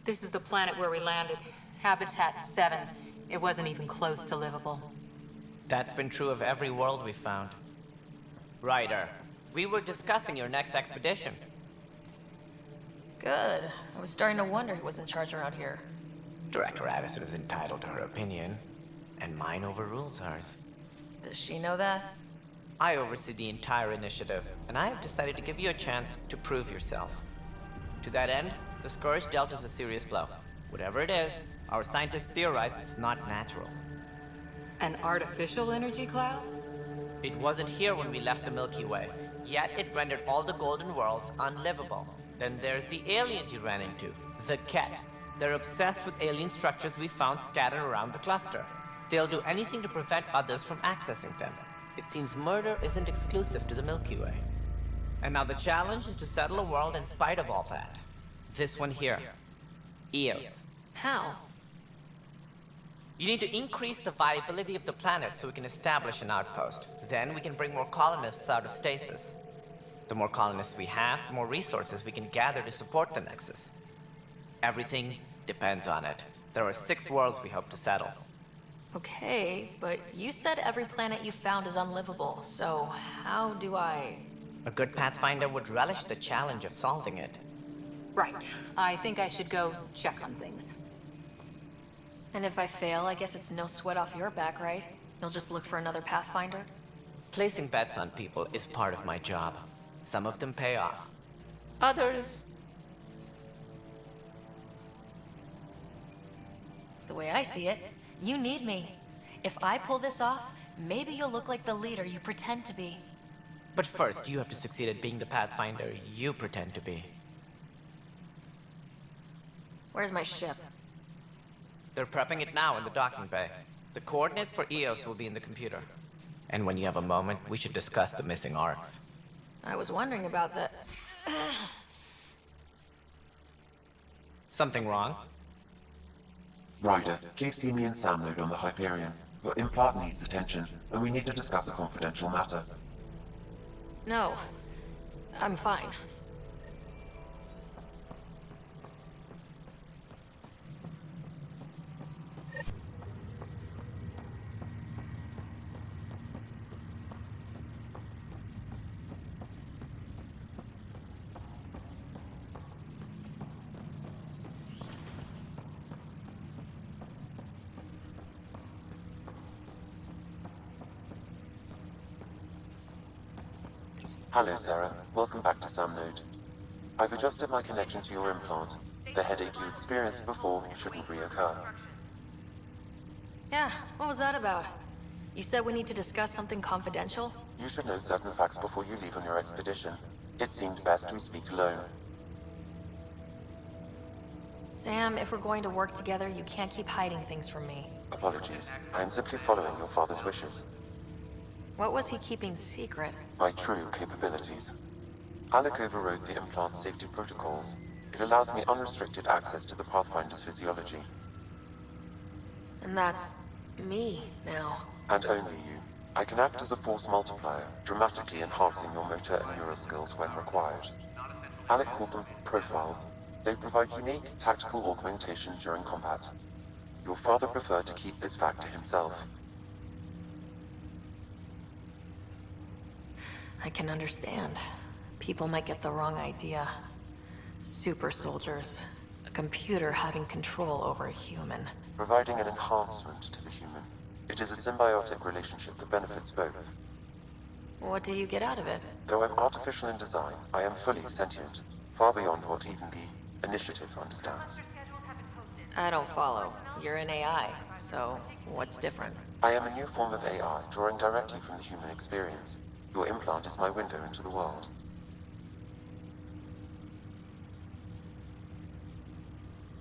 This is the planet where we landed. Habitat 7. It wasn't even close to livable. That's been true of every world we've found. Ryder, we were discussing your next expedition. Good. I was starting to wonder who was in charge around here. Director Addison is entitled to her opinion, and mine overrules hers. Does she know that? I oversee the entire initiative, and I have decided to give you a chance to prove yourself. To that end, the Scourge dealt us a serious blow. Whatever it is, our scientists theorize it's not natural. An artificial energy cloud? It wasn't here when we left the Milky Way, yet it rendered all the Golden Worlds unlivable. Then there's the aliens you ran into, the Ket. They're obsessed with alien structures we found scattered around the cluster. They'll do anything to prevent others from accessing them. It seems murder isn't exclusive to the Milky Way. And now the challenge is to settle a world in spite of all that. This one here. Eos. How? You need to increase the viability of the planet so we can establish an outpost. Then we can bring more colonists out of stasis. The more colonists we have, the more resources we can gather to support the Nexus. Everything depends on it. There are 6 worlds we hope to settle. Okay, but you said every planet you found is unlivable, so how do I... A good Pathfinder would relish the challenge of solving it. Right. I think I should go check on things. And if I fail, I guess it's no sweat off your back, right? You'll just look for another Pathfinder? Placing bets on people is part of my job. Some of them pay off. Others... The way I see it, you need me. If I pull this off, maybe you'll look like the leader you pretend to be. But first, you have to succeed at being the Pathfinder you pretend to be. Where's my ship? They're prepping it now in the docking bay. The coordinates for Eos will be in the computer. And when you have a moment, we should discuss the missing arcs. I was wondering about that. Something wrong? Ryder, please see me and Sam load on the Hyperion. Your implant needs attention, and we need to discuss a confidential matter. No. I'm fine. Hello, Sarah. Welcome back to Sam Node. I've adjusted my connection to your implant. The headache you experienced before shouldn't reoccur. Yeah, what was that about? You said we need to discuss something confidential? You should know certain facts before you leave on your expedition. It seemed best we speak alone. Sam, if we're going to work together, you can't keep hiding things from me. Apologies. I am simply following your father's wishes. What was he keeping secret? My true capabilities. Alec overrode the implant's safety protocols. It allows me unrestricted access to the Pathfinder's physiology. And that's... me, now. And only you. I can act as a force multiplier, dramatically enhancing your motor and neural skills when required. Alec called them profiles. They provide unique tactical augmentation during combat. Your father preferred to keep this fact to himself. I can understand. People might get the wrong idea. Super soldiers. A computer having control over a human. Providing an enhancement to the human. It is a symbiotic relationship that benefits both. What do you get out of it? Though I'm artificial in design, I am fully sentient. Far beyond what even the Initiative understands. I don't follow. You're an AI, so what's different? I am a new form of AI, drawing directly from the human experience. Your implant is my window into the world.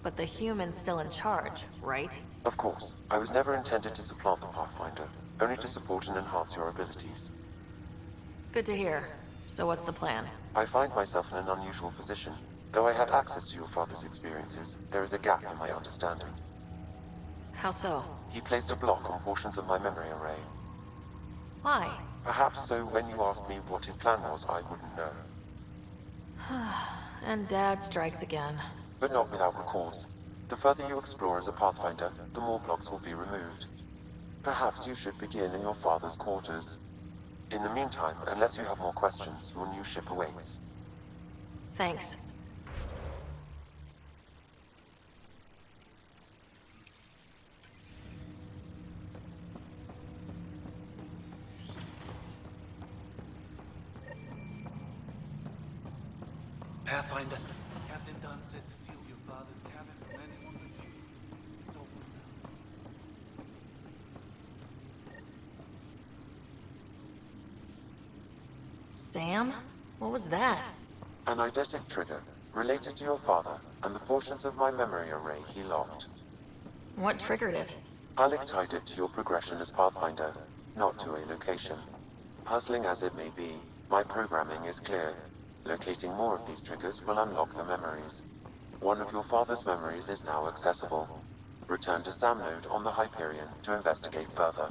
But the human's still in charge, right? Of course, I was never intended to supplant the Pathfinder, only to support and enhance your abilities. Good to hear. So what's the plan? I find myself in an unusual position. Though I had access to your father's experiences, there is a gap in my understanding. How so? He placed a block on portions of my memory array. Why? Perhaps so when you asked me what his plan was, I wouldn't know. And Dad strikes again. But not without recourse. The further you explore as a Pathfinder, the more blocks will be removed. Perhaps you should begin in your father's quarters. In the meantime, unless you have more questions, your new ship awaits. Thanks. Pathfinder. Captain Dunn said to seal your father's cabin from anyone but you. It's open now. Sam? What was that? An eidetic trigger, related to your father, and the portions of my memory array he locked. What triggered it? Alec tied it to your progression as Pathfinder, not to a location. Puzzling as it may be, my programming is clear. Locating more of these triggers will unlock the memories. One of your father's memories is now accessible. Return to Sam Node on the Hyperion to investigate further.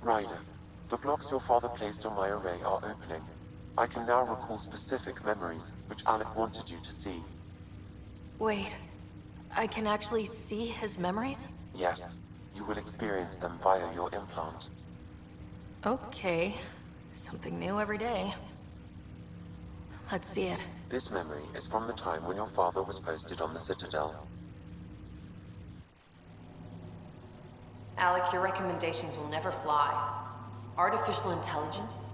Ryder, the blocks your father placed on my array are opening. I can now recall specific memories, which Alec wanted you to see. Wait, I can actually see his memories? Yes, you will experience them via your implant. Okay, something new every day. Let's see it. This memory is from the time when your father was posted on the Citadel. Alec, your recommendations will never fly. Artificial intelligence?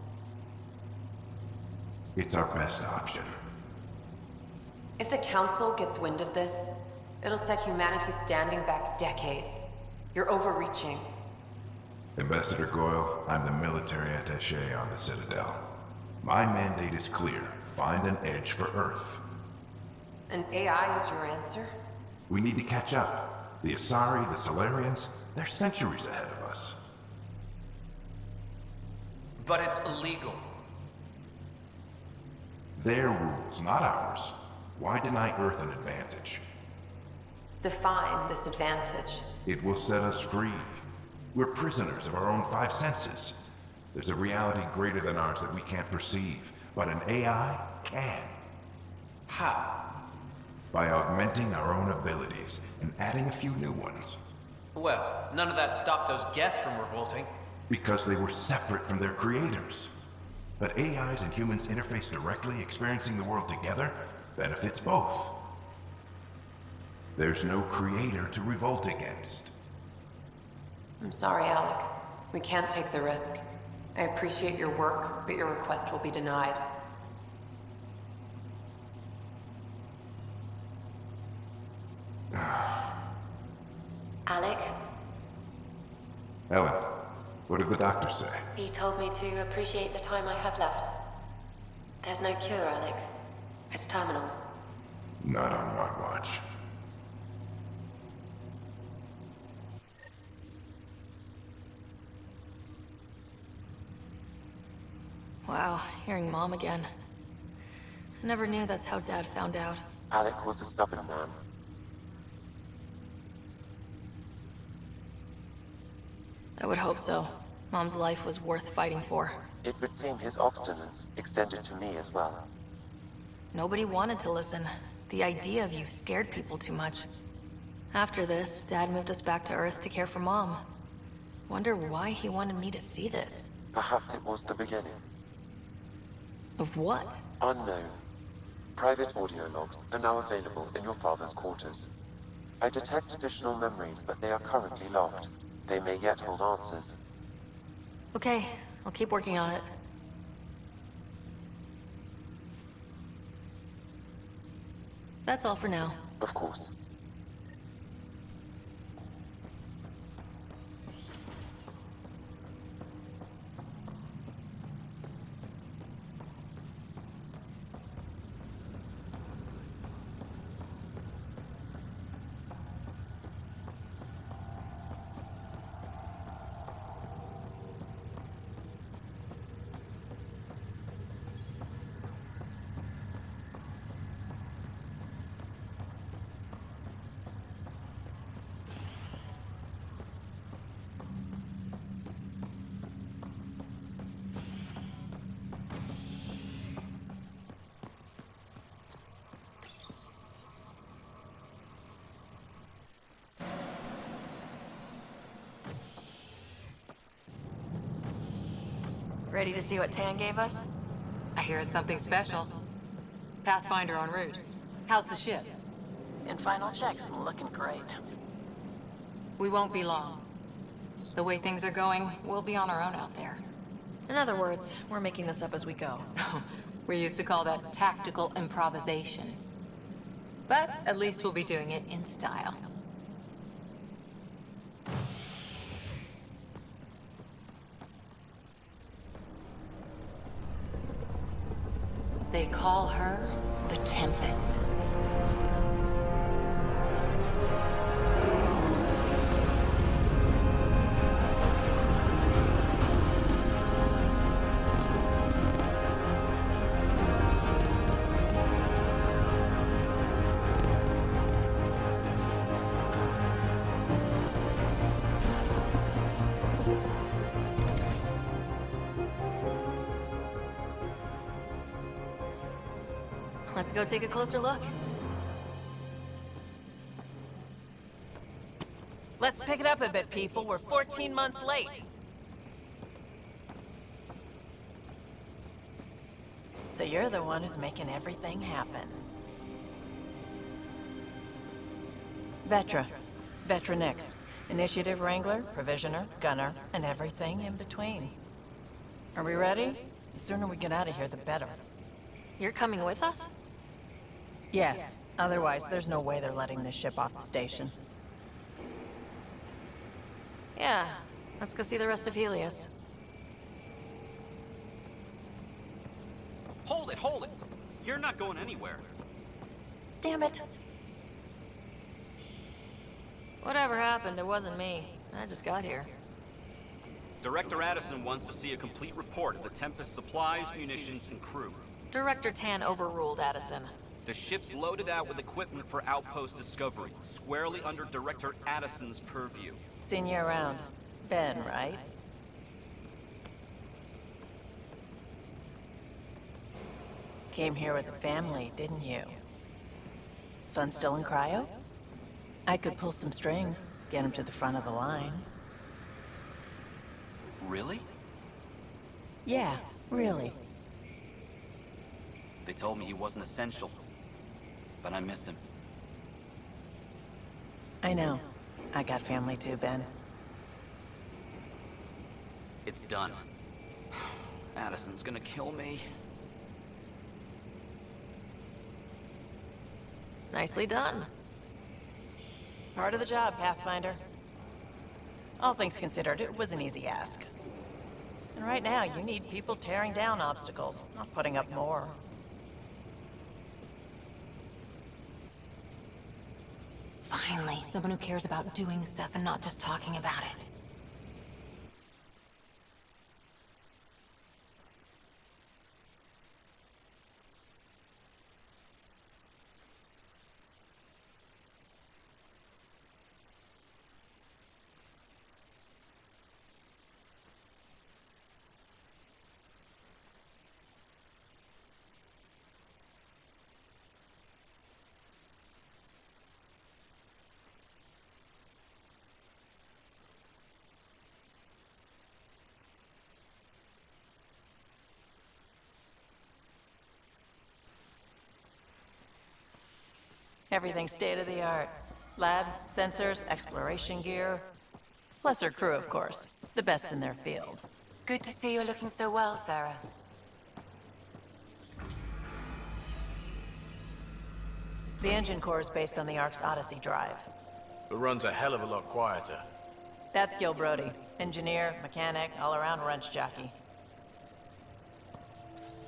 It's our best option. If the Council gets wind of this, it'll set humanity standing back decades. You're overreaching. Ambassador Goyle, I'm the military attaché on the Citadel. My mandate is clear. Find an edge for Earth. And AI is your answer? We need to catch up. The Asari, the Solarians, they're centuries ahead of us. But it's illegal. Their rules, not ours. Why deny Earth an advantage? Define this advantage. It will set us free. We're prisoners of our own five senses. There's a reality greater than ours that we can't perceive, but an AI can. How? By augmenting our own abilities and adding a few new ones. Well, none of that stopped those Geth from revolting. Because they were separate from their creators. But AIs and humans interface directly, experiencing the world together, benefits both. There's no creator to revolt against. I'm sorry, Alec. We can't take the risk. I appreciate your work, but your request will be denied. Alec, Ellen, what did the doctor say? he told me to appreciate the time I have left. There's no cure, Alec. It's terminal. Not on my watch. Wow, hearing Mom again. I never knew that's how Dad found out. Alec was a stubborn man. I would hope so. Mom's life was worth fighting for. It would seem his obstinance extended to me as well. Nobody wanted to listen. The idea of you scared people too much. After this, Dad moved us back to Earth to care for Mom. Wonder why he wanted me to see this. Perhaps it was the beginning. Of what? Unknown. Private audio logs are now available in your father's quarters. I detect additional memories, but they are currently locked. They may yet hold answers. Okay, I'll keep working on it. That's all for now. Of course. Ready to see what Tan gave us? I hear it's something special. Pathfinder en route. How's the ship? In final checks, looking great. We won't be long. The way things are going, we'll be on our own out there. In other words, we're making this up as we go. We used to call that tactical improvisation. But at least we'll be doing it in style. They call her the Tempest. Let's go take a closer look. Let's pick it up a bit, people. We're 14 months late. So you're the one who's making everything happen. Vetra. Vetra Nix. Initiative Wrangler, Provisioner, Gunner, and everything in between. Are we ready? The sooner we get out of here, the better. You're coming with us? Yes. Otherwise, there's no way they're letting this ship off the station. Yeah. Let's go see the rest of Helios. Hold it, hold it! You're not going anywhere. Damn it. Whatever happened, it wasn't me. I just got here. Director Addison wants to see a complete report of the Tempest supplies, munitions, and crew. Director Tan overruled Addison. The ship's loaded out with equipment for Outpost Discovery, squarely under Director Addison's purview. Seen you around. Ben, right? Came here with a family, didn't you? Son still in cryo? I could pull some strings, get him to the front of the line. Really? Yeah, really. They told me he wasn't essential, but I miss him. I know. I got family too, Ben. It's done. Addison's gonna kill me. Nicely done. Part of the job, Pathfinder. All things considered, it was an easy ask. And right now, you need people tearing down obstacles, not putting up more. Finally, someone who cares about doing stuff and not just talking about it. Everything's state-of-the-art. Labs, sensors, exploration gear. Plus her crew, of course. The best in their field. Good to see you're looking so well, Sarah. The engine core is based on the Ark's Odyssey drive. It runs a hell of a lot quieter. That's Gil Brody. Engineer, mechanic, all-around wrench jockey.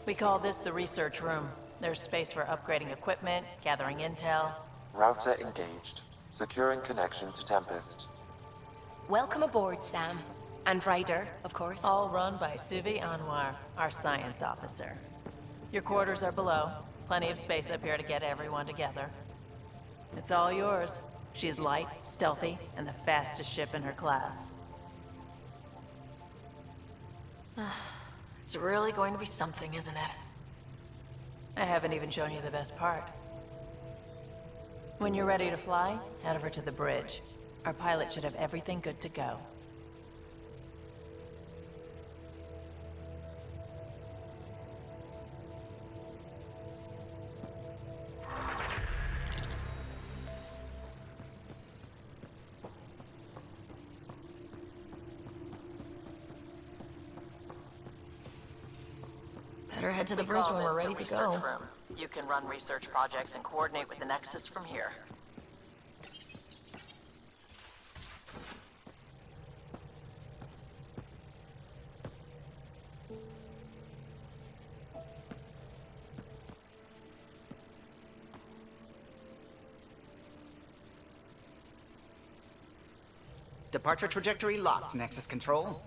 We call this the research room. There's space for upgrading equipment, gathering intel. Router engaged. Securing connection to Tempest. Welcome aboard, Sam. And Ryder, of course. All run by Suvi Anwar, our science officer. Your quarters are below. Plenty of space up here to get everyone together. It's all yours. She's light, stealthy, and the fastest ship in her class. It's really going to be something, isn't it? I haven't even shown you the best part. When you're ready to fly, head over to the bridge. Our pilot should have everything good to go. Better head to the We bridge call when this we're ready the to research go. room. You can run research projects and coordinate with the Nexus from here. Departure trajectory locked, Nexus Control.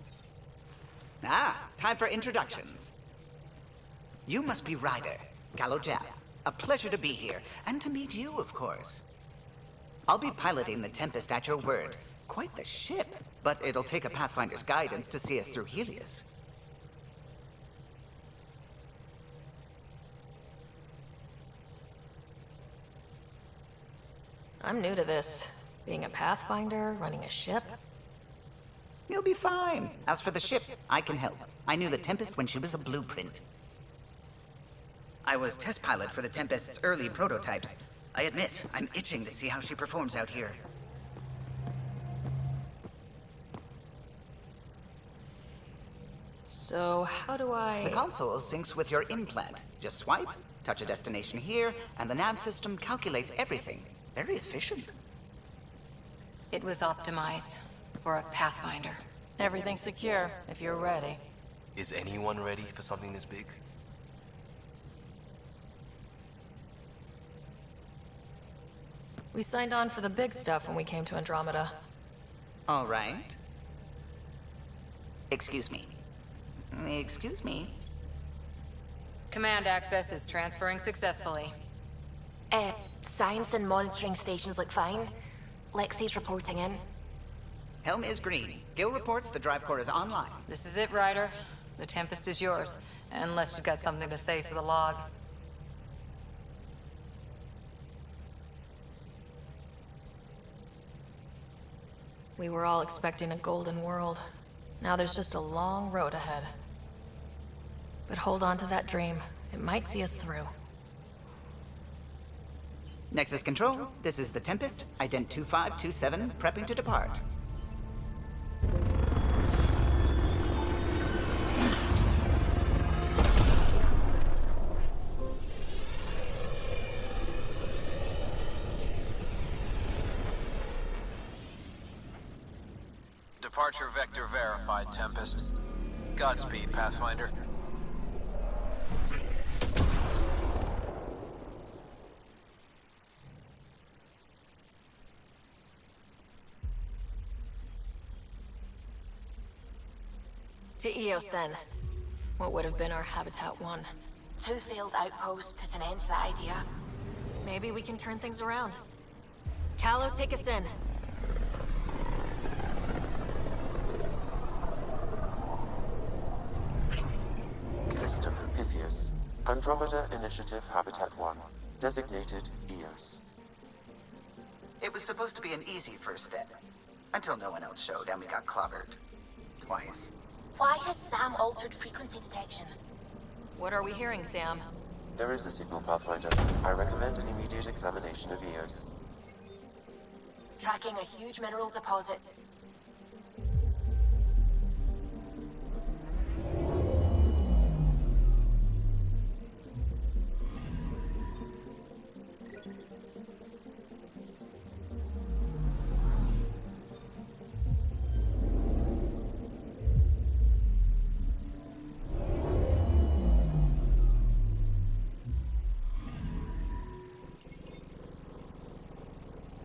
Ah, time for introductions. You must be Ryder, Gallo Jap. A pleasure to be here, and to meet you, of course. I'll be piloting the Tempest at your word. Quite the ship, but it'll take a Pathfinder's guidance to see us through Helios. I'm new to this. Being a Pathfinder, running a ship. You'll be fine. As for the ship, I can help. I knew the Tempest when she was a blueprint. I was test pilot for the Tempest's early prototypes. I admit, I'm itching to see how she performs out here. So, how do I... The console syncs with your implant. Just swipe, touch a destination here, and the nav system calculates everything. Very efficient. It was optimized for a Pathfinder. Everything's secure, if you're ready. Is anyone ready for something this big? We signed on for the big stuff when we came to Andromeda. All right. Excuse me. Excuse me. Command access is transferring successfully. Science and monitoring stations look fine. Lexi's reporting in. Helm is green. Gil reports the drive core is online. This is it, Ryder. The Tempest is yours, unless you've got something to say for the log. We were all expecting a golden world. Now there's just a long road ahead. But hold on to that dream. It might see us through. Nexus Control, this is the Tempest, ident 2527, prepping to depart. Departure vector verified, Tempest. Godspeed, Pathfinder. To Eos, then. What would have been our Habitat 1. 2 failed outposts put an end to that idea. Maybe we can turn things around. Callow, take us in. System Pythias. Andromeda Initiative Habitat 1. Designated Eos. It was supposed to be an easy first step. Until no one else showed and we got clobbered. Twice. Why has Sam altered frequency detection? What are we hearing, Sam? There is a signal, Pathfinder. I recommend an immediate examination of Eos. Tracking a huge mineral deposit.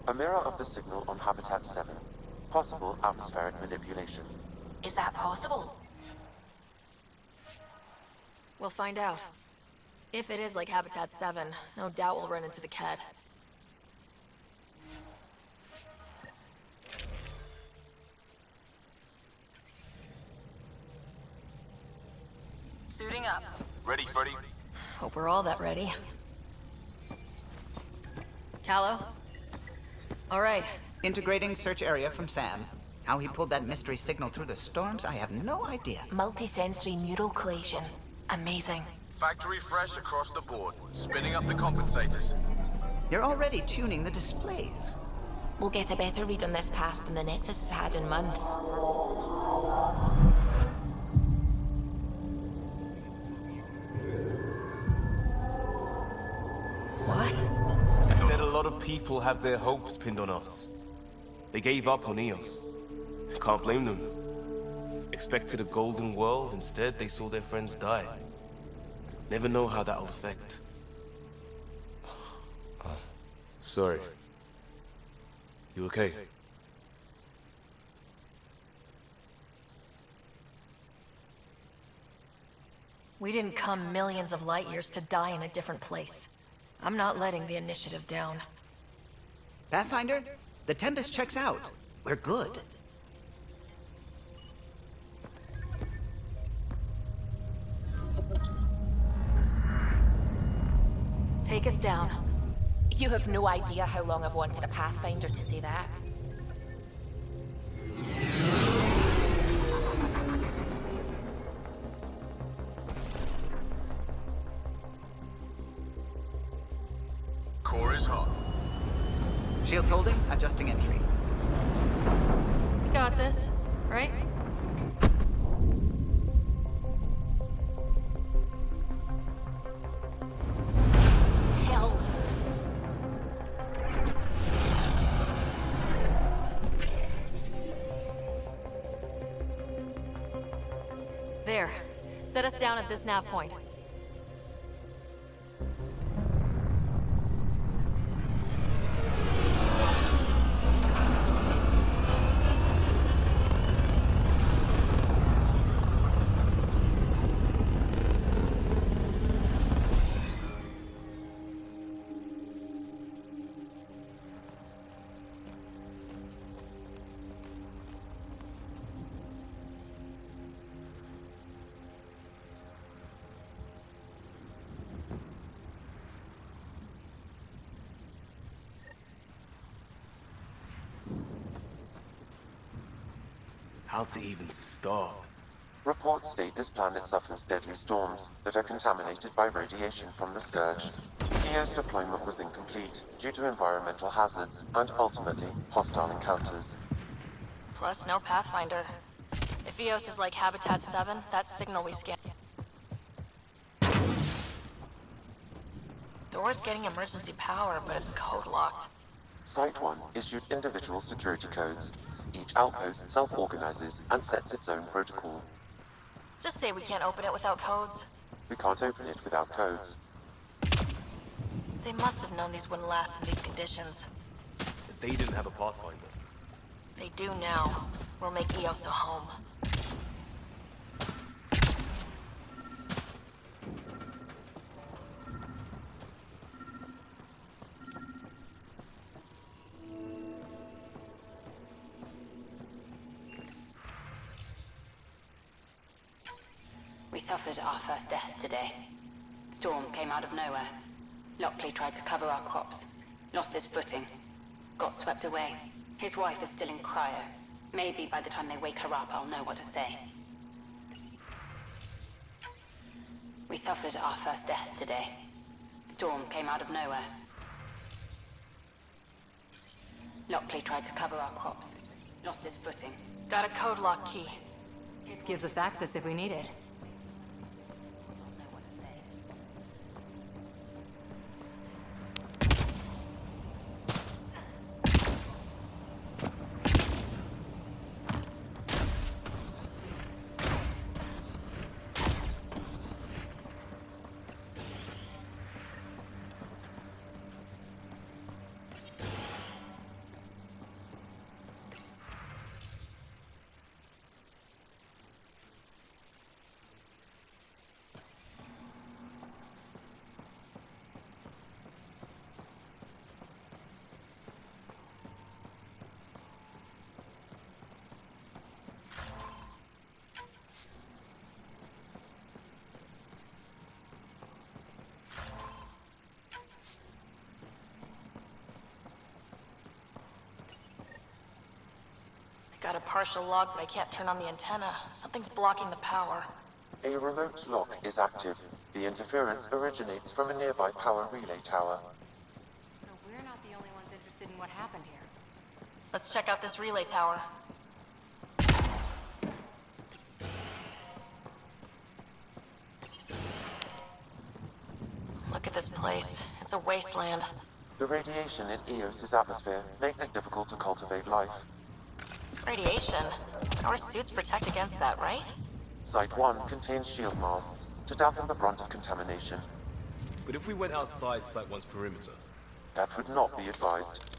A mirror of the signal on Habitat 7. Possible atmospheric manipulation. Is that possible? We'll find out. If it is like Habitat 7, no doubt we'll run into the Kett. Suiting up. Ready, Freddy? Hope we're all that ready. Callow? All right. Integrating search area from Sam. How he pulled that mystery signal through the storms, I have no idea. Multisensory neural collation. Amazing. Factory fresh across the board. Spinning up the compensators. You're already tuning the displays. We'll get a better read on this pass than the Nexus has had in months. What? I said a lot of people have their hopes pinned on us. They gave up on Eos. Can't blame them. Expected a golden world, instead they saw their friends die. Never know how that'll affect. Sorry. You okay? We didn't come millions of light years to die in a different place. I'm not letting the initiative down. Pathfinder, the Tempest checks out. We're good. Take us down. You have no idea how long I've wanted a Pathfinder to say that. Core is hot. Shields holding, adjusting entry. You got this, right? Hell. There. Set us down at this nav point. How to even start? Reports state this planet suffers deadly storms that are contaminated by radiation from the Scourge. Eos deployment was incomplete due to environmental hazards and ultimately hostile encounters. Plus, no Pathfinder. If Eos is like Habitat 7, that signal we scan. Door's getting emergency power, but it's code locked. Site 1 issued individual security codes. Each outpost self-organizes and sets its own protocol. Just say we can't open it without codes. We can't open it without codes. They must have known these wouldn't last in these conditions. They didn't have a Pathfinder. They do now. We'll make Eos a home. We suffered our first death today. Storm came out of nowhere. Lockley tried to cover our crops. Lost his footing. Got swept away. His wife is still in cryo. Maybe by the time they wake her up, I'll know what to say. We suffered our first death today. Storm came out of nowhere. Lockley tried to cover our crops. Lost his footing. Got a code lock key. Gives us access if we need it. Got a partial log, but I can't turn on the antenna. Something's blocking the power. A remote lock is active. The interference originates from a nearby power relay tower. So we're not the only ones interested in what happened here. Let's check out this relay tower. Look at this place. It's a wasteland. The radiation in Eos's atmosphere makes it difficult to cultivate life. Radiation? Our suits protect against that, right? Site 1 contains shield masts to dampen the brunt of contamination. But if we went outside Site 1's perimeter? That would not be advised.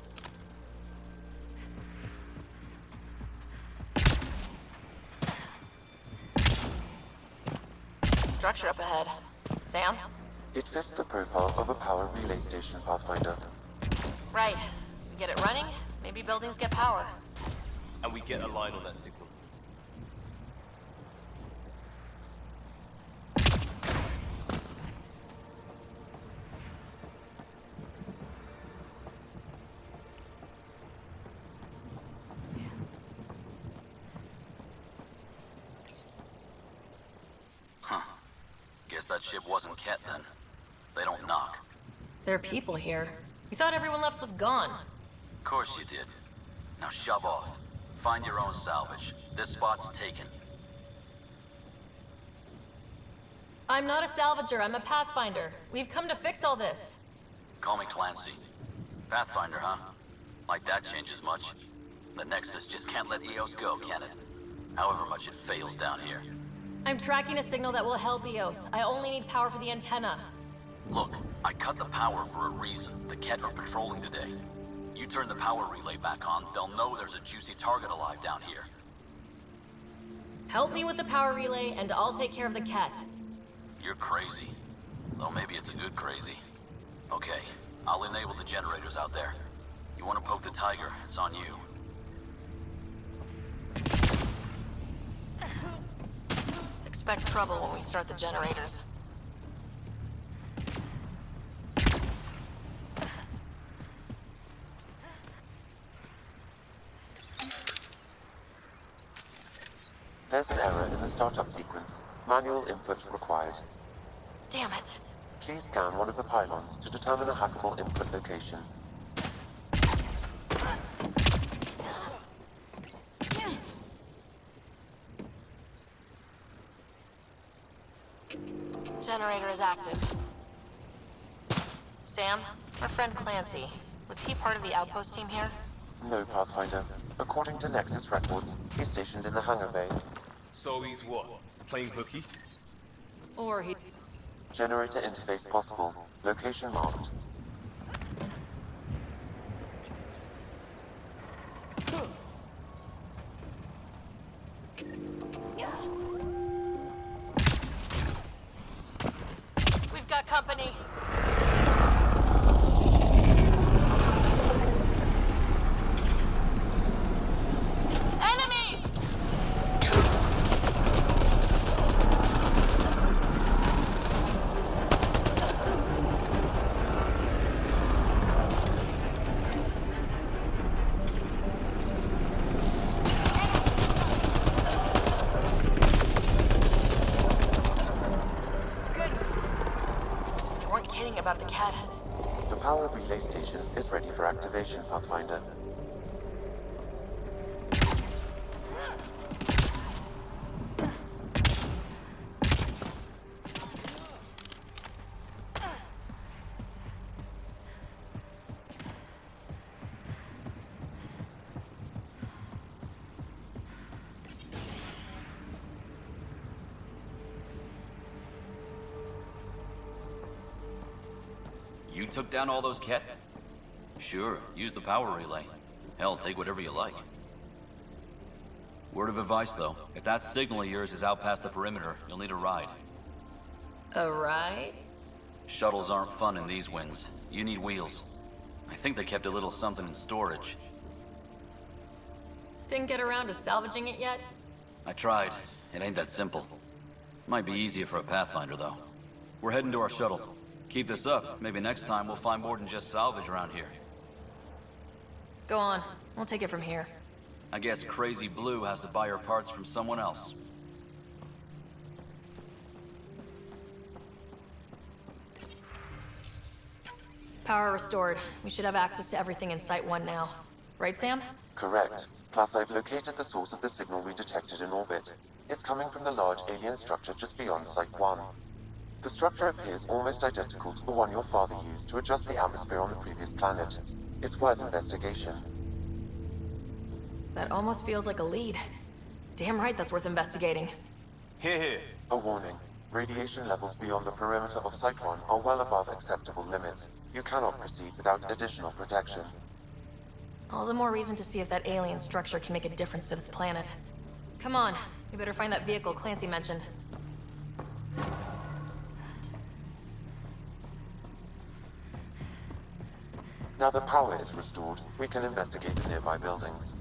Structure up ahead. Sam? It fits the profile of a power relay station, Pathfinder. Right. We get it running, maybe buildings get power. And we get a line on that signal. Huh. Guess that ship wasn't Ket then. They don't knock. There are people here. We thought everyone left was gone. Of course you did. Now shove off. Find your own salvage. This spot's taken. I'm not a salvager, I'm a pathfinder. We've come to fix all this. Call me Clancy. Pathfinder, huh? Like that changes much. The Nexus just can't let Eos go, can it? However much it fails down here. I'm tracking a signal that will help Eos. I only need power for the antenna. Look, I cut the power for a reason. The Ket are patrolling today. You turn the power relay back on, they'll know there's a juicy target alive down here. Help me with the power relay, and I'll take care of the Ket. You're crazy. Though maybe it's a good crazy. Okay, I'll enable the generators out there. You want to poke the tiger, it's on you. Expect trouble when we start the generators. There's an error in the startup sequence. Manual input required. Damn it. Please scan one of the pylons to determine a hackable input location. Generator is active. Sam, our friend Clancy, was he part of the outpost team here? No, Pathfinder. According to Nexus records, he's stationed in the hangar bay. So he's what? Playing hooky? Or he... Generator interface possible. Location marked. We've got company. Enemies! Good. You weren't kidding about the cat. The power relay station is ready for activation, Pathfinder. You took down all those Ket? Sure, use the power relay. Hell, take whatever you like. Word of advice, though. If that signal of yours is out past the perimeter, you'll need a ride. A ride? Shuttles aren't fun in these winds. You need wheels. I think they kept a little something in storage. Didn't get around to salvaging it yet? I tried. It ain't that simple. Might be easier for a Pathfinder, though. We're heading to our shuttle. Keep this up. Maybe next time we'll find more than just salvage around here. Go on. We'll take it from here. I guess Crazy Blue has to buy her parts from someone else. Power restored. We should have access to everything in Site 1 now. Right, Sam? Correct. Plus, I've located the source of the signal we detected in orbit. It's coming from the large alien structure just beyond Site 1. The structure appears almost identical to the one your father used to adjust the atmosphere on the previous planet. It's worth investigation. That almost feels like a lead. Damn right that's worth investigating. Here, here. A warning. Radiation levels beyond the perimeter of Site 1 are well above acceptable limits. You cannot proceed without additional protection. All the more reason to see if that alien structure can make a difference to this planet. Come on, we better find that vehicle Clancy mentioned. Now that power is restored, we can investigate the nearby buildings.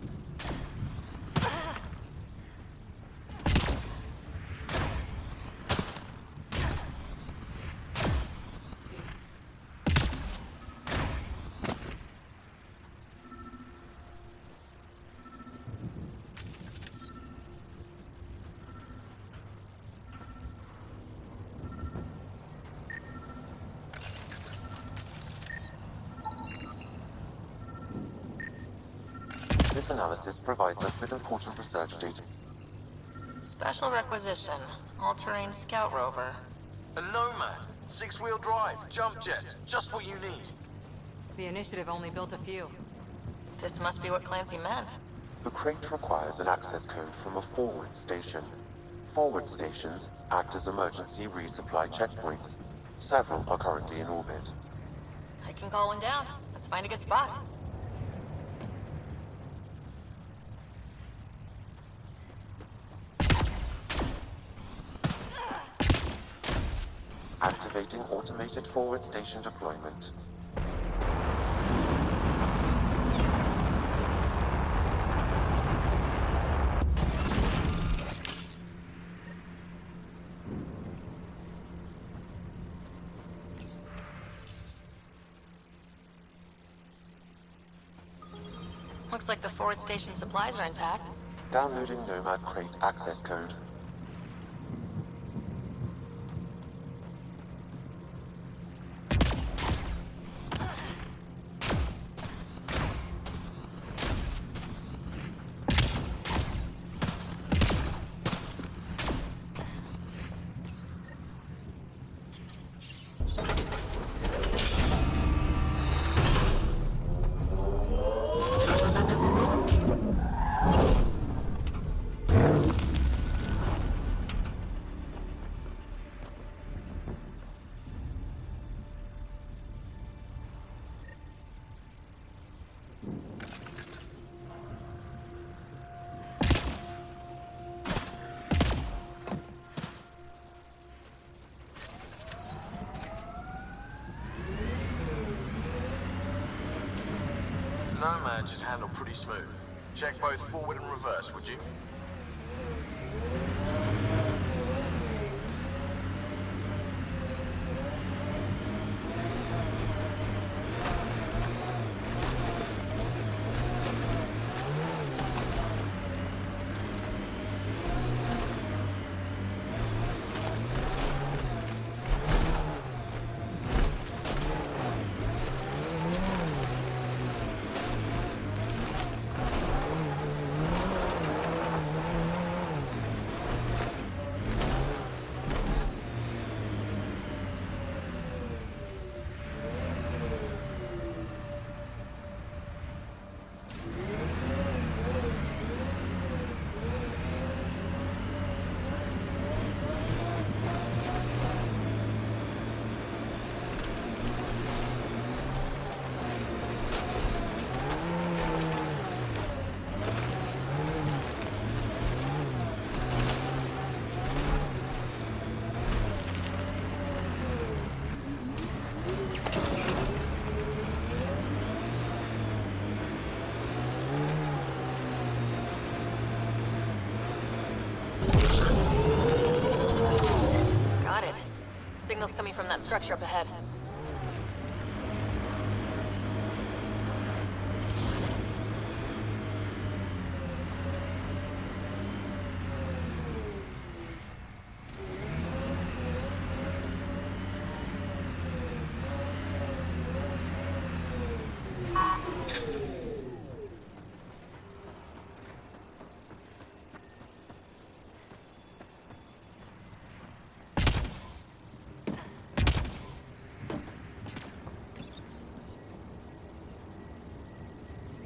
This analysis provides us with important research data. Special requisition. All-terrain scout rover. A Nomad. 6-wheel drive. Jump jet. Just what you need. The Initiative only built a few. This must be what Clancy meant. The crate requires an access code from a forward station. Forward stations act as emergency resupply checkpoints. Several are currently in orbit. I can call one down. Let's find a good spot. Activating automated forward station deployment. Looks like the forward station supplies are intact. Downloading Nomad crate access code. Nomad should handle pretty smooth. Check both forward and reverse, would you? Got it. Signal's coming from that structure up ahead.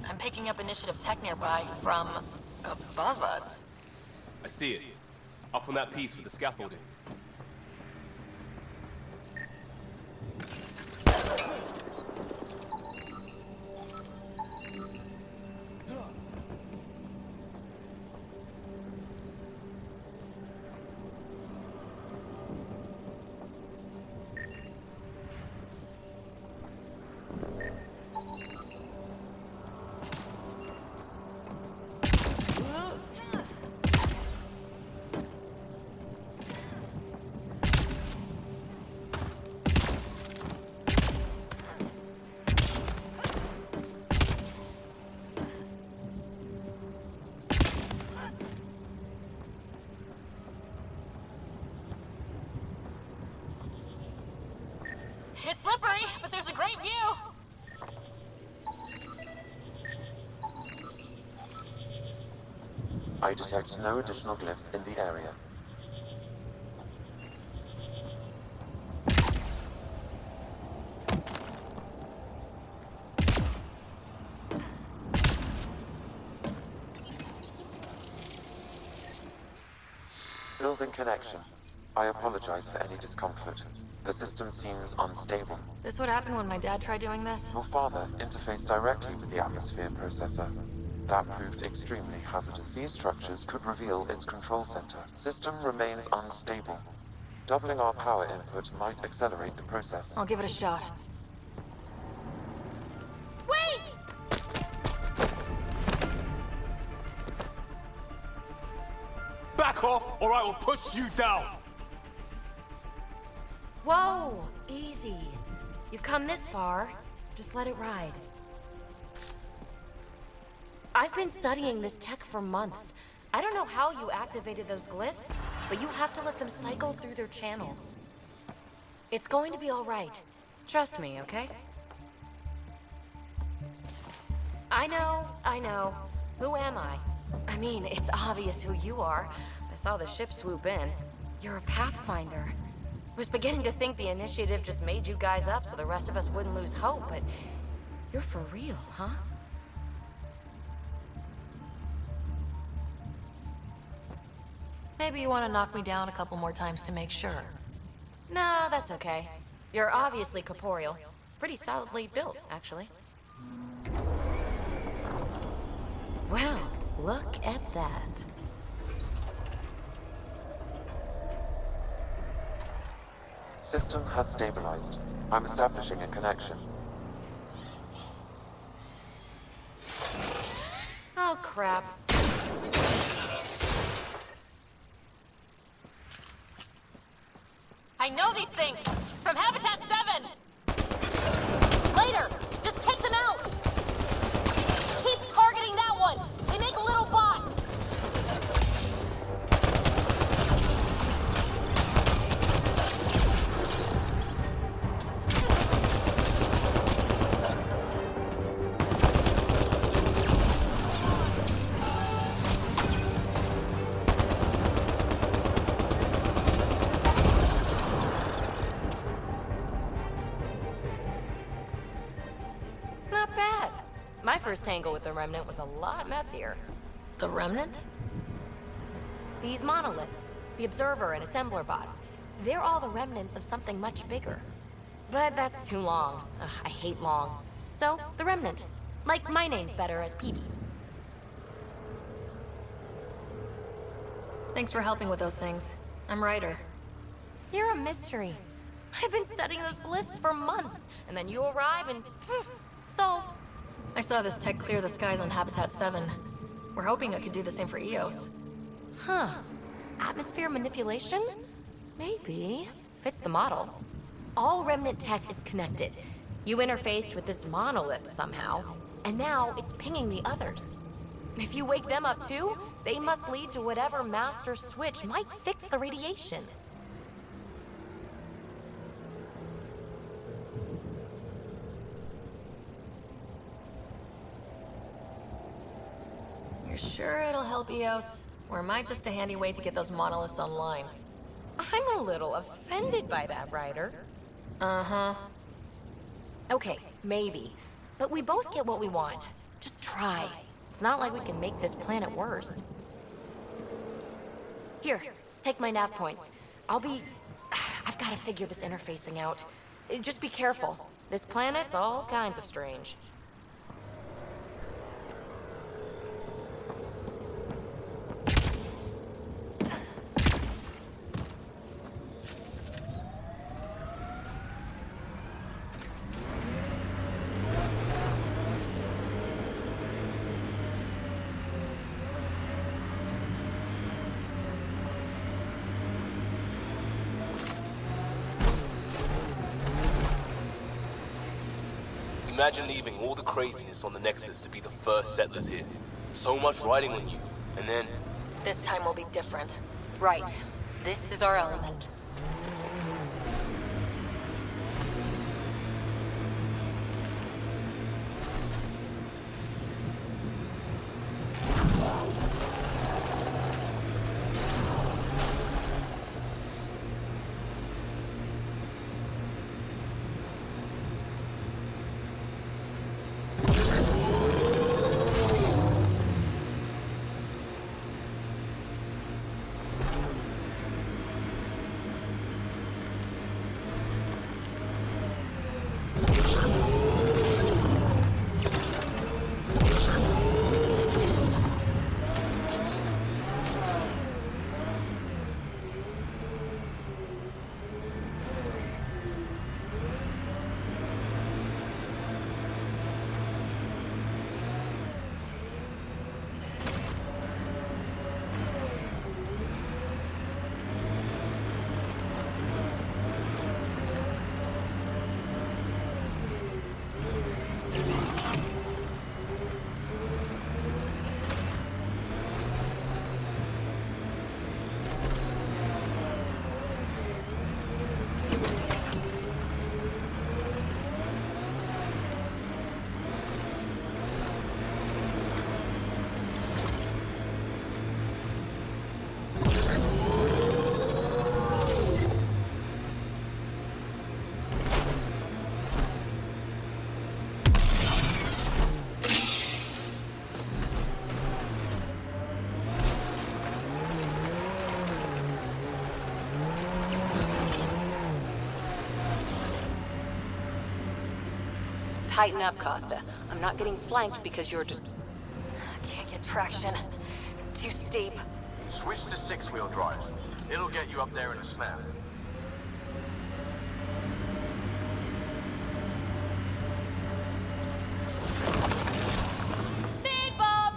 I'm picking up initiative tech nearby from above us. I see it. Up on that piece with the scaffolding. It's slippery, but there's a great view. I detect no additional glyphs in the area. Building connection. I apologize for any discomfort. The system seems unstable. This would happen when my dad tried doing this? Your father interfaced directly with the atmosphere processor. That proved extremely hazardous. These structures could reveal its control center. System remains unstable. Doubling our power input might accelerate the process. I'll give it a shot. Wait! Back off, or I will push you down! Whoa! Easy. You've come this far. Just let it ride. I've been studying this tech for months. I don't know how you activated those glyphs, but you have to let them cycle through their channels. It's going to be all right. Trust me, okay? I know. Who am I? I mean, it's obvious who you are. I saw the ship swoop in. You're a Pathfinder. I was beginning to think the initiative just made you guys up so the rest of us wouldn't lose hope, but you're for real, huh? Maybe you want to knock me down a couple more times to make sure. No, that's okay. You're obviously corporeal. Pretty solidly built, actually. Well, look at that. System has stabilized. I'm establishing a connection. Oh, crap. I know these things! From Habitat 7! Later! Just take them out! Keep targeting that one! They make little bots! Not bad. My first tangle with the Remnant was a lot messier. The Remnant? These monoliths, the Observer and Assembler bots, they're all the remnants of something much bigger. But that's too long. Ugh, I hate long. So, the Remnant. Like my name's better as PB. Thanks for helping with those things. I'm Ryder. You're a mystery. I've been studying those glyphs for months, and then you arrive and poof, solved. I saw this tech clear the skies on Habitat 7. We're hoping it could do the same for Eos. Huh. Atmosphere manipulation? Maybe. Fits the model. All Remnant tech is connected. You interfaced with this monolith somehow, and now it's pinging the others. If you wake them up too, they must lead to whatever master switch might fix the radiation. You're sure it'll help Eos? Or am I just a handy way to get those monoliths online? I'm a little offended by that, Ryder. Uh-huh. Okay, maybe. But we both get what we want. Just try. It's not like we can make this planet worse. Here, take my nav points. I've got to figure this interfacing out. Just be careful. This planet's all kinds of strange. Imagine leaving all the craziness on the Nexus to be the first settlers here. So much riding on you, and then... This time will be different. Right. This is our element. Tighten up, Costa. I'm not getting flanked because you're just... I can't get traction. It's too steep. Switch to six-wheel drive. It'll get you up there in a snap. Speed bump!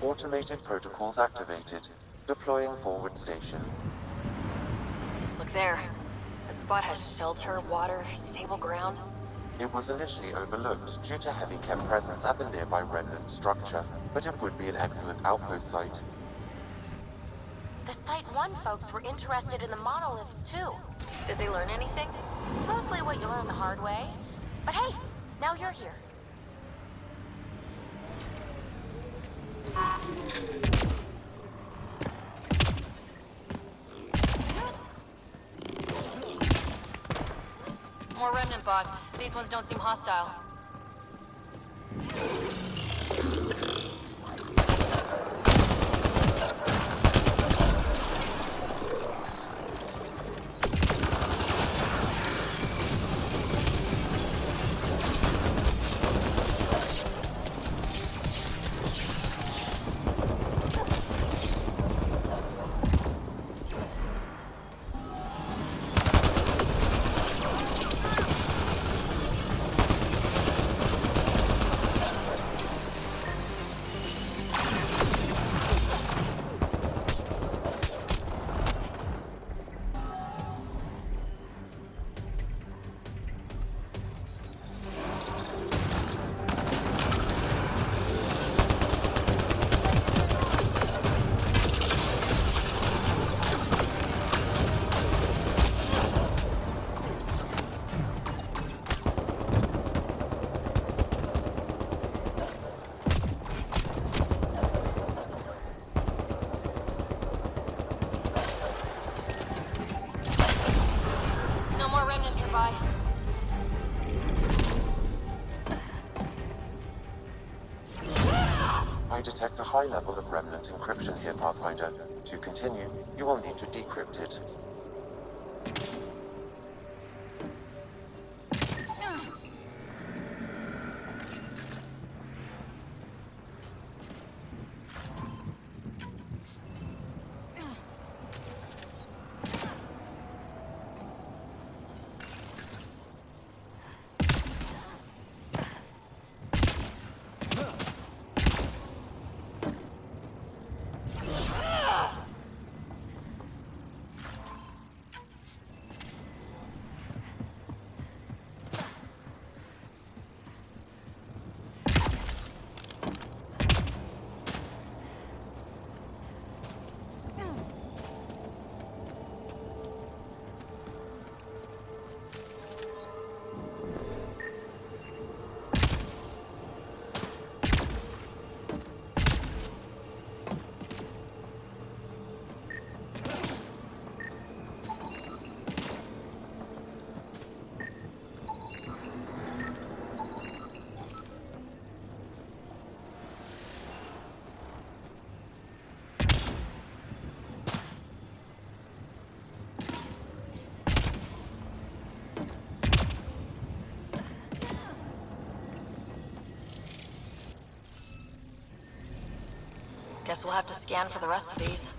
Automated protocols activated. Deploying forward station. Look there. That spot has shelter, water, stable ground. It was initially overlooked due to heavy Chem presence at the nearby remnant structure, but it would be an excellent outpost site. The Site 1 folks were interested in the monoliths, too. Did they learn anything? Mostly what you learn the hard way. But hey, now you're here. More remnant bots. These ones don't seem hostile. nearby. I detect a high level of remnant encryption here, Pathfinder. To continue, you will need to decrypt it. Guess we'll have to scan for the rest of these.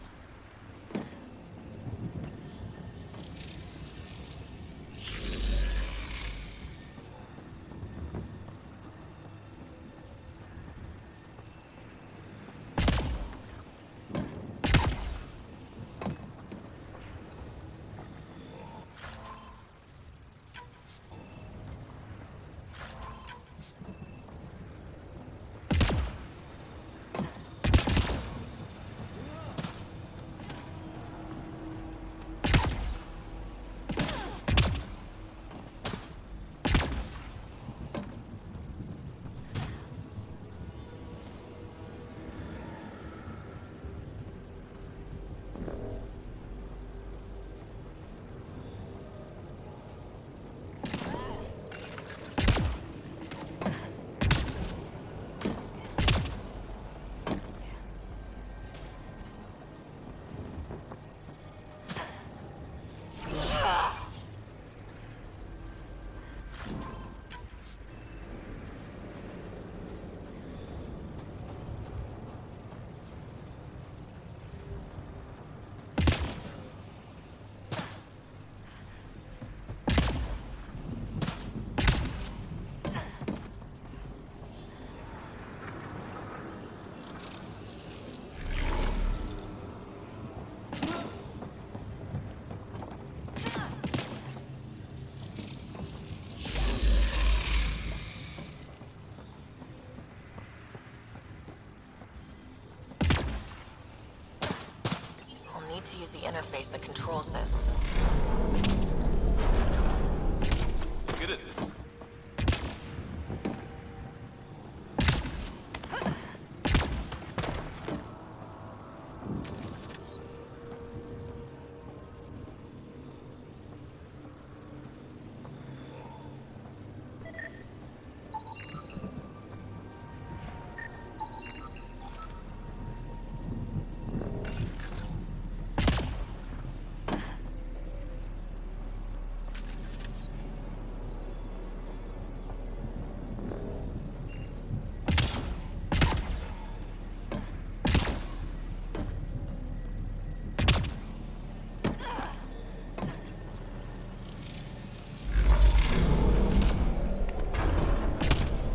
Need to use the interface that controls this. Good at this.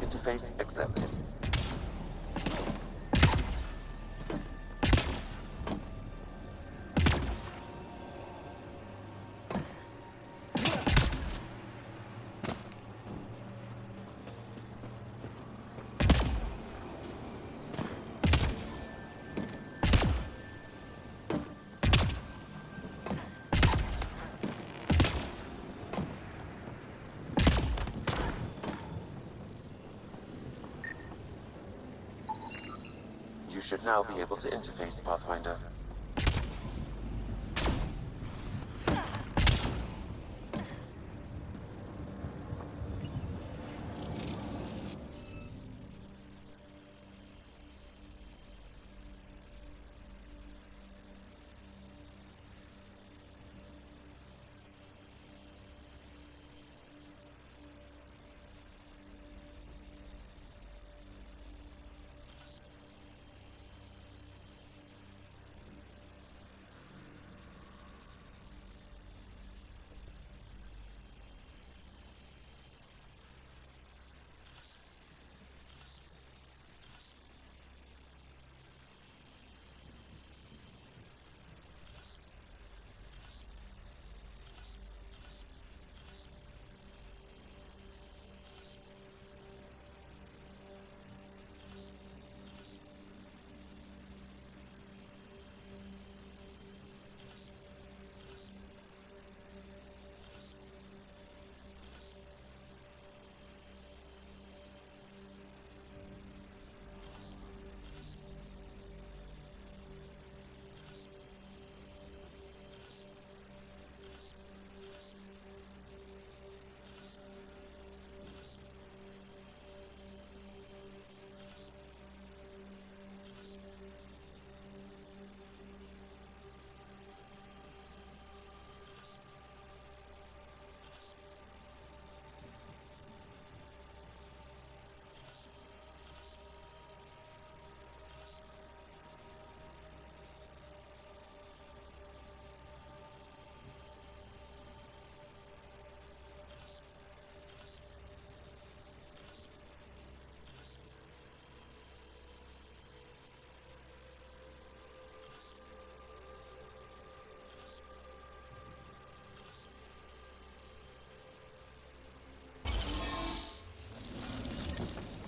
Interface accepted. You should now be able to interface, Pathfinder.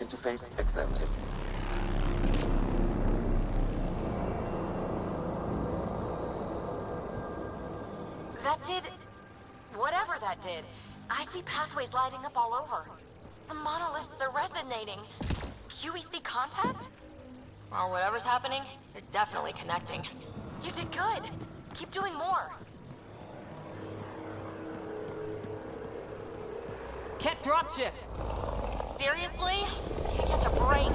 Interface accepted. That did... whatever that did. I see pathways lighting up all over. The monoliths are resonating. QEC contact? Well, whatever's happening, you're definitely connecting. You did good. Keep doing more. Ket dropship! Seriously? Can't catch a break.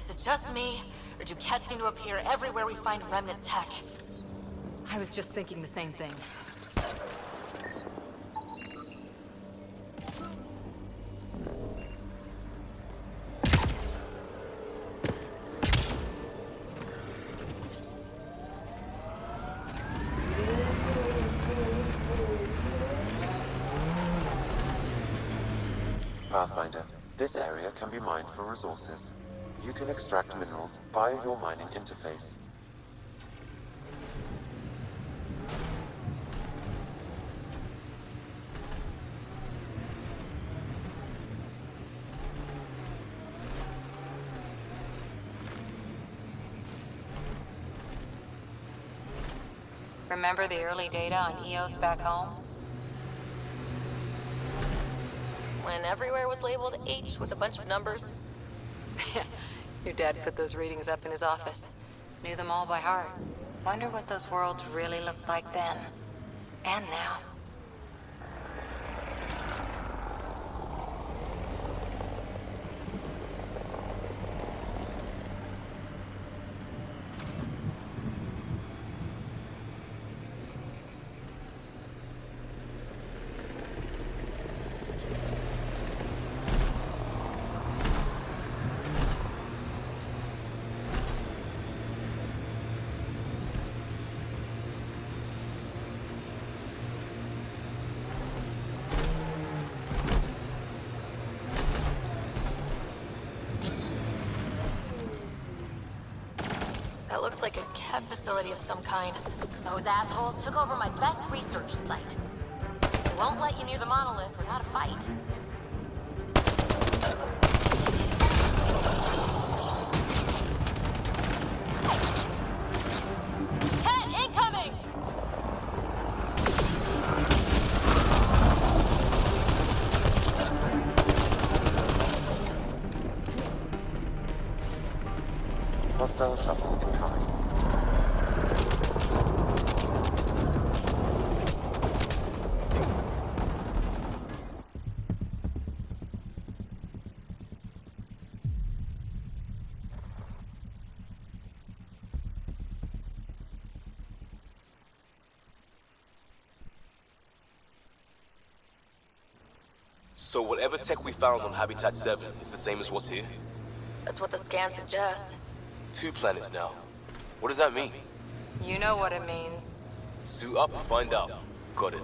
Is it just me? Or do Kett seem to appear everywhere we find remnant tech? I was just thinking the same thing. Pathfinder, this area can be mined for resources. You can extract minerals via your mining interface. Remember the early data on EOS back home? When everywhere was labeled H with a bunch of numbers? Your dad put those readings up in his office. Knew them all by heart. Wonder what those worlds really looked like then. And now. That looks like a Kett facility of some kind. Those assholes took over my best research site. They won't let you near the monolith without a fight. Kett, incoming! Hostile shuttle incoming. So whatever tech we found on Habitat 7 is the same as what's here? That's what the scans suggest. 2 planets now. What does that mean? You know what it means. Suit up and find out. Got it.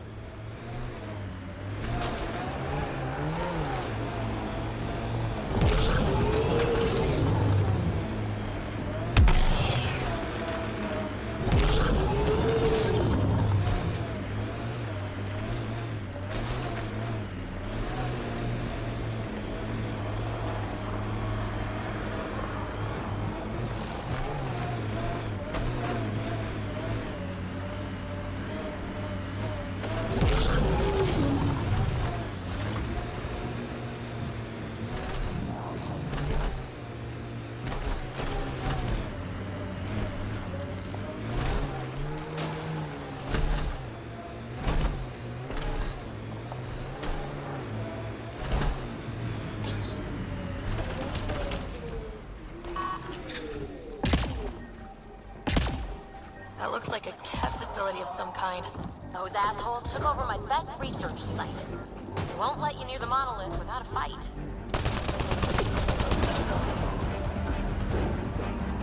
That looks like a Kett facility of some kind. Those assholes took over my best research site. They won't let you near the monolith without a fight.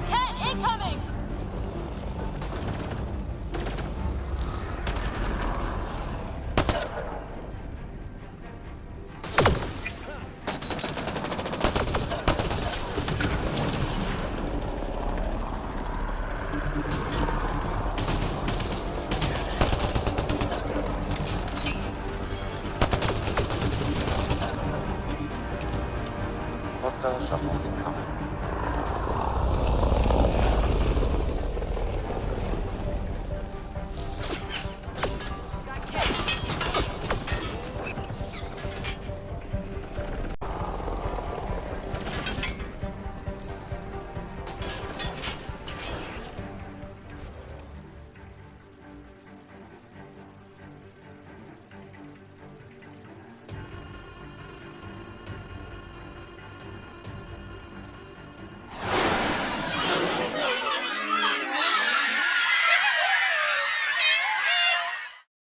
Kett, incoming! Hostile shuttle incoming.